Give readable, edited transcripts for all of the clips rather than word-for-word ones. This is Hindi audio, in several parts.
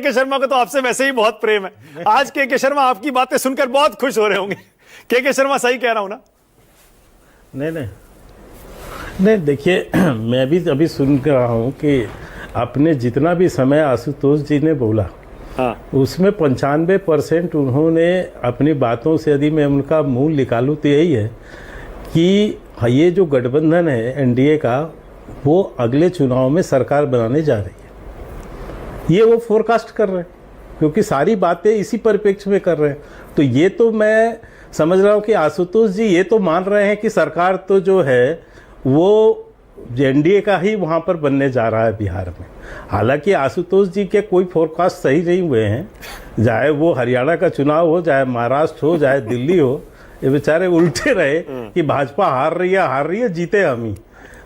के शर्मा को तो आपसे वैसे ही बहुत प्रेम है। आज के शर्मा आपकी बातें सुनकर बहुत खुश हो रहे होंगे। के शर्मा सही कह रहा हूं ना? नहीं, देखिए मैं भी अभी सुन रहा हूँ कि आपने जितना भी समय आशुतोष जी ने बोला, हाँ, उसमें 95% उन्होंने अपनी बातों से, यदि मैं उनका मूल निकालूँ तो यही है कि ये जो गठबंधन है एनडीए का, वो अगले चुनाव में सरकार बनाने जा रही है, ये वो फोरकास्ट कर रहे हैं, क्योंकि सारी बातें इसी परिप्रेक्ष्य में कर रहे हैं। तो ये तो मैं समझ रहा हूँ कि आशुतोष जी ये तो मान रहे हैं कि सरकार तो जो है वो एनडीए का ही वहाँ पर बनने जा रहा है बिहार में। हालांकि आशुतोष जी के कोई फोरकास्ट सही नहीं हुए हैं, चाहे वो हरियाणा का चुनाव हो, चाहे महाराष्ट्र हो, चाहे दिल्ली हो, ये बेचारे उल्टे रहे कि भाजपा हार रही है, जीते हम ही।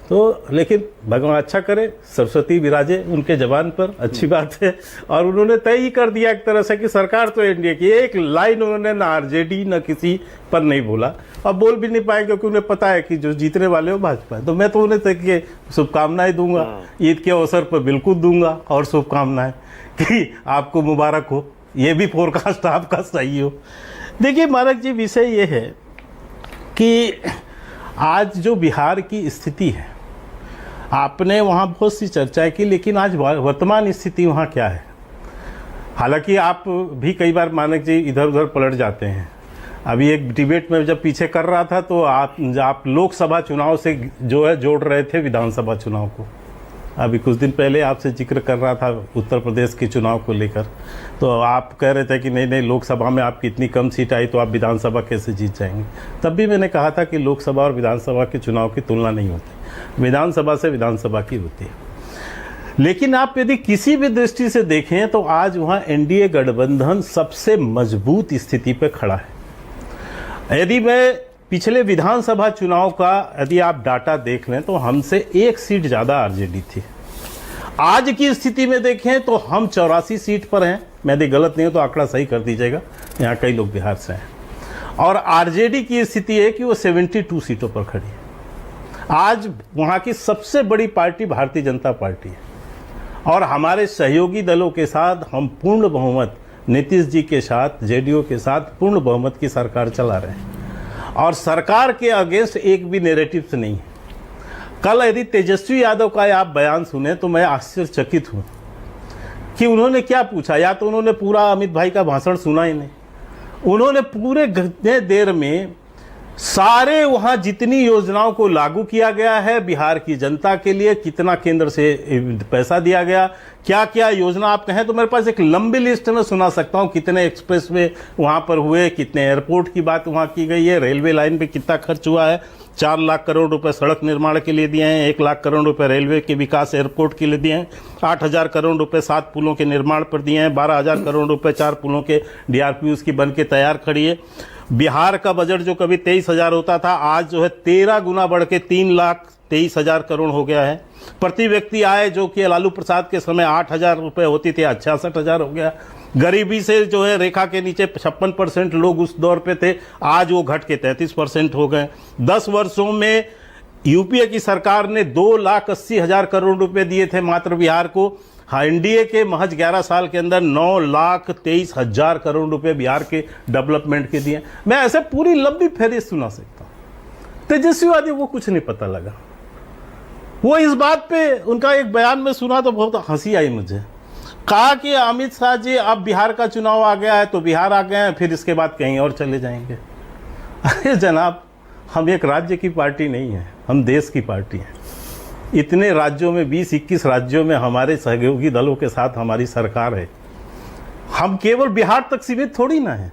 तो लेकिन भगवान अच्छा करे, सरस्वती विराजे उनके जबान पर, अच्छी बात है। और उन्होंने तय ही कर दिया एक तरह से कि सरकार तो एनडीए की। एक लाइन उन्होंने ना आरजेडी ना किसी पर नहीं बोला, अब बोल भी नहीं पाए क्योंकि उन्हें पता है कि जो जीतने वाले हो भाजपा है। तो मैं तो उन्हें तक शुभकामनाएं दूंगा, ईद के अवसर पर बिल्कुल दूंगा, और शुभकामनाएं कि आपको मुबारक हो, ये भी फोरकास्ट आपका सही हो। देखिए मानक जी, विषय ये है कि आज जो बिहार की स्थिति है, आपने वहाँ बहुत सी चर्चा की, लेकिन आज वर्तमान स्थिति वहाँ क्या है? हालांकि आप भी कई बार मानक जी इधर उधर पलट जाते हैं। अभी एक डिबेट में जब पीछे कर रहा था तो आप लोकसभा चुनाव से जो है जोड़ रहे थे विधानसभा चुनाव को। अभी कुछ दिन पहले आपसे जिक्र कर रहा था उत्तर प्रदेश के चुनाव को लेकर, तो आप कह रहे थे कि नहीं लोकसभा में आपकी इतनी कम सीट आई तो आप विधानसभा कैसे जीत जाएंगे। तब भी मैंने कहा था कि लोकसभा और विधानसभा के चुनाव की तुलना नहीं होती, विधानसभा से विधानसभा की होती है। लेकिन आप यदि किसी भी दृष्टि से देखें तो आज वहाँ एनडीए गठबंधन सबसे मजबूत स्थिति पर खड़ा है। यदि मैं पिछले विधानसभा चुनाव का यदि आप डाटा देख लें तो हमसे एक सीट ज़्यादा आरजेडी थी। आज की स्थिति में देखें तो हम 84 सीट पर हैं। मैं यदि गलत नहीं हूं तो आंकड़ा सही कर दीजिएगा, यहाँ कई लोग बिहार से हैं। और आरजेडी की स्थिति है कि वो 72 सीटों पर खड़ी है। आज वहाँ की सबसे बड़ी पार्टी भारतीय जनता पार्टी है, और हमारे सहयोगी दलों के साथ हम पूर्ण बहुमत, नीतीश जी के साथ, जेडीयू के साथ पूर्ण बहुमत की सरकार चला रहे हैं, और सरकार के अगेंस्ट एक भी नैरेटिव्स नहीं है। कल यदि तेजस्वी यादव का आप बयान सुने तो मैं आश्चर्यचकित हूं कि उन्होंने क्या पूछा। या तो उन्होंने पूरा अमित भाई का भाषण सुना ही नहीं, उन्होंने पूरे घंटे देर में सारे वहां जितनी योजनाओं को लागू किया गया है बिहार की जनता के लिए, कितना केंद्र से पैसा दिया गया, क्या क्या योजना आप कहें तो मेरे पास एक लंबी लिस्ट में सुना सकता हूं। कितने एक्सप्रेसवे वहां पर हुए, कितने एयरपोर्ट की बात वहां की गई है, रेलवे लाइन पे कितना खर्च हुआ है। 4 लाख करोड़ रुपए सड़क निर्माण के लिए दिए हैं, 1 लाख करोड़ रुपए रेलवे के विकास एयरपोर्ट के लिए दिए हैं, 8,000 करोड़ रुपए 7 पुलों के निर्माण पर दिए हैं, 12,000 करोड़ रुपए 4 पुलों के डीआरपी उसकी बन के तैयार खड़ी है। बिहार का बजट जो कभी 23,000 होता था, आज जो है 13 गुना बढ़ के 3,23,000 करोड़ हो गया है। प्रति व्यक्ति आय जो कि लालू प्रसाद के समय 8,000 रुपए होती थी, 66,000 हो गया। गरीबी से जो है रेखा के नीचे 56% लोग उस दौर पे थे, आज वो घट के 33% हो गए। 10 वर्षों में यूपीए की सरकार ने 2,80,000 करोड़ रुपए दिए थे मात्र बिहार को। एनडीए के महज 11 साल के अंदर 9,23,000 करोड़ रुपए बिहार के डेवलपमेंट के दिए। मैं ऐसे पूरी लंबी फहरिस्त सुना सकता हूं। तेजस्वी को कुछ नहीं पता लगा। वो इस बात पे उनका एक बयान में सुना तो बहुत हंसी आई मुझे। कहा कि अमित शाह जी अब बिहार का चुनाव आ गया है तो बिहार आ गए हैं, फिर इसके बाद कहीं और चले जाएंगे। अरे जनाब, हम एक राज्य की पार्टी नहीं है, हम देश की पार्टी है। इतने राज्यों में 20-21 राज्यों में हमारे सहयोगी दलों के साथ हमारी सरकार है। हम केवल बिहार तक सीमित थोड़ी ना है,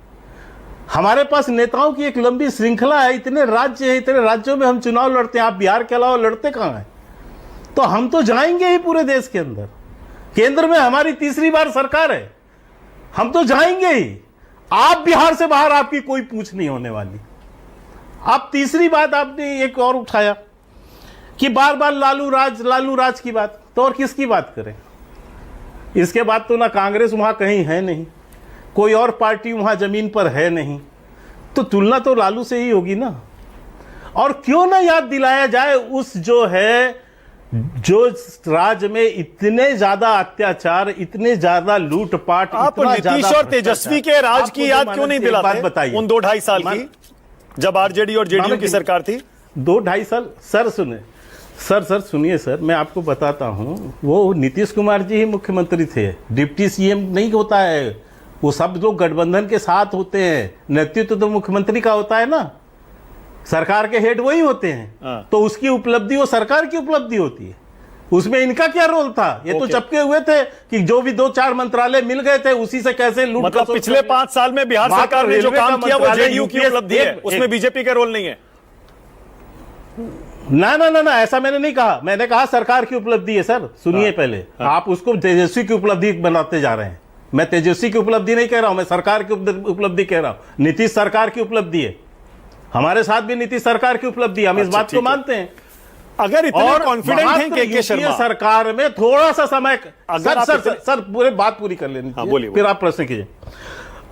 हमारे पास नेताओं की एक लंबी श्रृंखला है। इतने राज्य है, इतने राज्यों में हम चुनाव लड़ते हैं। आप बिहार के अलावा लड़ते कहाँ हैं? तो हम तो जाएंगे ही पूरे देश के अंदर। केंद्र में हमारी तीसरी बार सरकार है, हम तो जाएंगे ही। आप बिहार से बाहर आपकी कोई पूछ नहीं होने वाली। आप तीसरी बात आपने एक और उठाया कि बार बार लालू राज की बात, तो और किसकी बात करें? इसके बाद तो ना कांग्रेस वहां कहीं है नहीं, कोई और पार्टी वहां जमीन पर है नहीं, तो तुलना तो लालू से ही होगी ना। और क्यों ना याद दिलाया जाए उस जो है जो राज्य में इतने ज्यादा अत्याचार, इतने ज्यादा लूटपाट, आप इतना नीतीश ज्यादा और तेजस्वी के राज की याद क्यों नहीं बात दिलाते बताइए उन 2-2.5 साल की, जब आरजेडी और जेडीयू की सरकार थी? 2-2.5 साल सर सुने सर सुनिए सर, मैं आपको बताता हूं, वो नीतीश कुमार जी ही मुख्यमंत्री थे, डिप्टी सीएम नहीं होता है, वो सब लोग गठबंधन के साथ होते हैं, नेतृत्व तो मुख्यमंत्री का होता है ना, सरकार के हेड वही होते हैं, तो उसकी उपलब्धि वो सरकार की उपलब्धि होती है, उसमें इनका क्या रोल था? ये तो चपके हुए थे कि जो भी 2-4 मंत्रालय मिल गए थे उसी से कैसे लूट, मतलब पिछले 5 साल में बिहार सरकार ने जो काम किया वो जेडीयू की उपलब्धि है, उसमें बीजेपी का रोल नहीं है। ना ऐसा मैंने नहीं कहा, मैंने कहा सरकार की उपलब्धि है सर, सुनिए पहले, आप उसको तेजस्वी की उपलब्धि बनाते जा रहे हैं, मैं तेजस्वी की उपलब्धि नहीं कह रहा हूं, मैं सरकार की उपलब्धि कह रहा हूं, नीतीश सरकार की उपलब्धि है, हमारे साथ भी नीतीश सरकार की उपलब्धि, हम इस बात को मानते हैं। अगर इतने कॉन्फिडेंट हैं के शर्मा, सरकार में थोड़ा सा समय, सर पूरे बात पूरी कर लेनी, फिर आप प्रश्न कीजिए।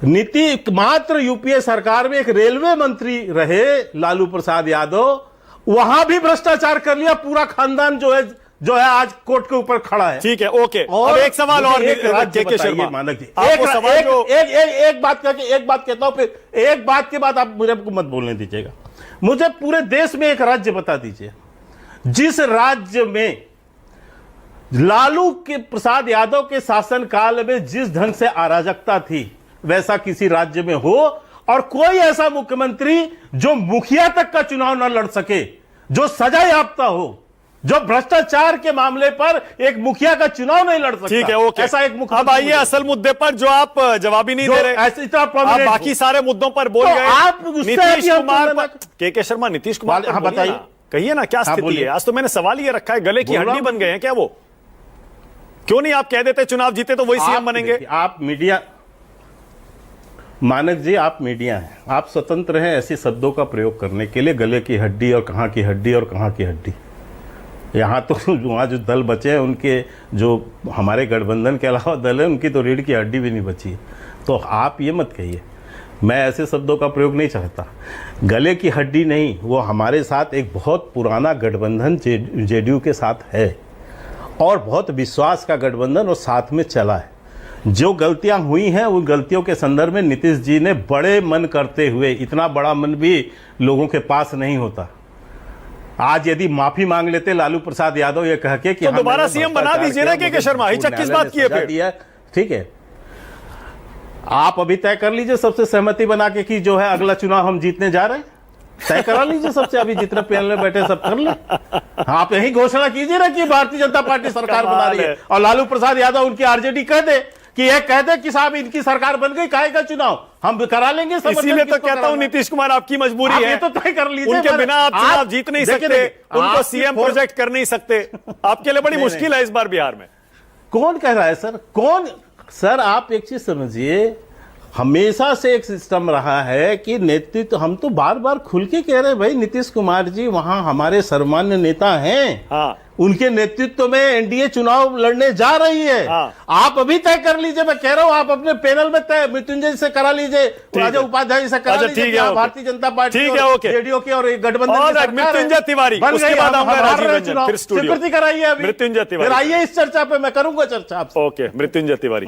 नीति मात्र यूपीए सरकार में एक रेलवे मंत्री रहे लालू प्रसाद यादव, वहां भी भ्रष्टाचार कर लिया, पूरा खानदान जो है आज कोर्ट के ऊपर खड़ा है। ठीक है, ओके। और एक सवाल और के शर्मा, मानक जी, एक बात करके एक बात कहता हूं, फिर एक बात के बाद आप मुझे मत बोलने दीजिएगा, मुझे पूरे देश में एक राज्य बता दीजिए जिस राज्य में लालू के प्रसाद यादव के शासनकाल में जिस ढंग से अराजकता थी वैसा किसी राज्य में हो, और कोई ऐसा मुख्यमंत्री जो मुखिया तक का चुनाव न लड़ सके, जो सजा याफ्ता हो, जो भ्रष्टाचार के मामले पर एक मुखिया का चुनाव नहीं लड़ सकता। ठीक है, ओके। ऐसा एक मुख्यमंत्री। अब आइए असल मुद्दे पर, जो आप जवाब ही नहीं दे रहे, आप बाकी सारे मुद्दों पर बोल गए। आप नीतीश कुमार के शर्मा, नीतीश कुमार, हाँ बताइए, कहिए ना क्या स्थिति है? आज तो मैंने सवाल ये रखा है, गले की हड्डी बन गए हैं क्या वो? क्यों नहीं आप कह देते चुनाव जीते तो वही सीएम बनेंगे? आप मीडिया, मानक जी आप मीडिया हैं, आप स्वतंत्र हैं ऐसे शब्दों का प्रयोग करने के लिए, गले की हड्डी और कहाँ की हड्डी और कहाँ की हड्डी। यहाँ तो वहाँ जो दल बचे हैं उनके, जो हमारे गठबंधन के अलावा दल है, उनकी तो रीढ़ की हड्डी भी नहीं बची है, तो आप ये मत कहिए, मैं ऐसे शब्दों का प्रयोग नहीं चाहता। गले की हड्डी नहीं, वो हमारे साथ एक बहुत पुराना गठबंधन जेडीयू के साथ है, और बहुत विश्वास का गठबंधन और साथ में चला है। जो गलतियां हुई हैं उन गलतियों के संदर्भ में नीतीश जी ने बड़े मन करते हुए, इतना बड़ा मन भी लोगों के पास नहीं होता, आज यदि माफी मांग लेते लालू प्रसाद यादव ये कह के कि तो दोबारा सीएम बना दीजिए ना के शर्मा, हिचक किस बात की है? ठीक है, आप अभी तय कर लीजिए सबसे सहमति बना के कि जो है अगला चुनाव हम जीतने जा रहे हैं, तय करा लीजिए सबसे, अभी जितने पैनल में बैठे सब कर ले, आप यही घोषणा कीजिए ना कि भारतीय जनता पार्टी सरकार बना रही है, और लालू प्रसाद यादव उनकी आरजेडी कह दे कि ये कह दे कि साहब इनकी सरकार बन गई, काहे का चुनाव हम करा लेंगे। इसीलिए तो कहता हूं नीतीश कुमार आपकी मजबूरी है, तो तय कर लीजिए, उनके बिना आप चुनाव जीत नहीं सकते, उनको सीएम प्रोजेक्ट कर नहीं सकते, आपके लिए बड़ी मुश्किल है इस बार बिहार में। कौन कह रहा है सर? कौन? सर आप एक चीज समझिए, हमेशा से एक सिस्टम रहा है कि नेतृत्व, हम तो बार बार खुल के कह रहे हैं भाई, नीतीश कुमार जी वहां हमारे सर्वमान्य नेता हैं, हाँ। उनके नेतृत्व में एनडीए चुनाव लड़ने जा रही है, हाँ। आप अभी तय कर लीजिए, मैं कह रहा हूं आप अपने पैनल में तय मृत्युंजय से करा लीजिए, राजा उपाध्याय से करा लीजिए, भारतीय जनता पार्टी, जेडीयू के और गठबंधन, मृत्युंजय तिवारी, उसके बाद स्वीकृति कराइए, मृत्युंजय तिवारी, आइए इस चर्चा पे, मैं करूंगा चर्चा आपसे। ओके, मृत्युंजय तिवारी।